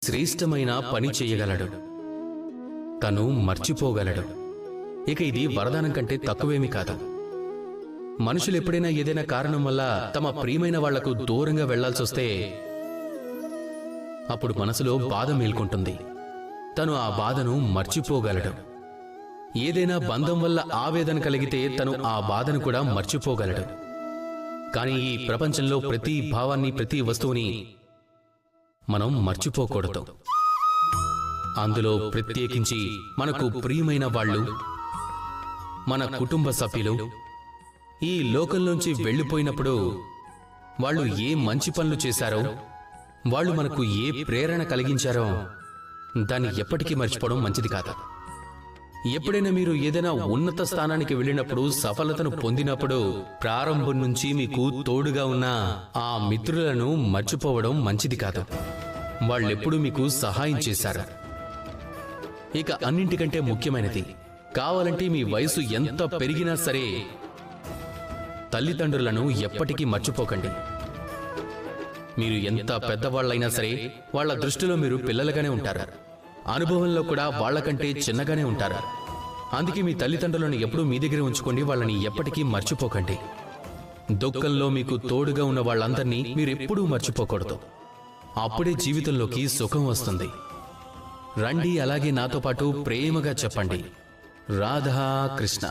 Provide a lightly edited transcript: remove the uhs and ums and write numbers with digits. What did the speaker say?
శ్రేష్టమైన పని చేయగలడు, తను మర్చిపోగలడు. ఇక ఇది వరదానం కంటే తక్కువేమీ కాదు. మనుషులు ఎప్పుడైనా ఏదైనా కారణం వల్ల తమ ప్రియమైన వాళ్లకు దూరంగా వెళ్లాల్సొస్తే అప్పుడు మనసులో బాధ మేల్కొంటుంది. తను ఆ బాధను మర్చిపోగలడు. ఏదైనా బంధం వల్ల ఆవేదన కలిగితే తను ఆ బాధను కూడా మర్చిపోగలడు. కానీ ఈ ప్రపంచంలో ప్రతి భావాన్ని, ప్రతి వస్తువుని మనం మర్చిపోకూడదు. అందులో ప్రత్యేకించి మనకు ప్రియమైన వాళ్ళు, మన కుటుంబ సభ్యులు ఈ లోకంలోంచి వెళ్ళిపోయినప్పుడు వాళ్ళు ఏ మంచి పనులు చేశారో, వాళ్ళు మనకు ఏ ప్రేరణ కలిగించారో దాన్ని ఎప్పటికీ మర్చిపోవడం మంచిది కాదు. ఎప్పుడైనా మీరు ఏదైనా ఉన్నత స్థానానికి వెళ్ళినప్పుడు, సఫలతను పొందినప్పుడు ప్రారంభం నుంచి మీకు తోడుగా ఉన్న ఆ మిత్రులను మర్చిపోవడం మంచిది కాదు. వాళ్ళెప్పుడూ మీకు సహాయం చేశారు. ఇక అన్నింటికంటే ముఖ్యమైనది, కావాలంటే మీ వయసు ఎంత పెరిగినా సరే తల్లిదండ్రులను ఎప్పటికీ మర్చిపోకండి. మీరు ఎంత పెద్దవాళ్ళైనా సరే వాళ్ళ దృష్టిలో మీరు పిల్లలుగానే ఉంటారు. అనుభవంలో కూడా వాళ్లకంటే చిన్నగానే ఉంటారు. అందుకే మీ తల్లిదండ్రులను ఎప్పుడూ మీ దగ్గర ఉంచుకోండి. వాళ్ళని ఎప్పటికీ మర్చిపోకండి. దుఃఖంలో మీకు తోడుగా ఉన్న వాళ్ళందరినీ మీరెప్పుడూ మర్చిపోకూడదు. అప్పుడే జీవితంలోకి సుఖం వస్తుంది. రండి, అలాగే నాతో పాటు ప్రేమగా చెప్పండి, రాధా కృష్ణ.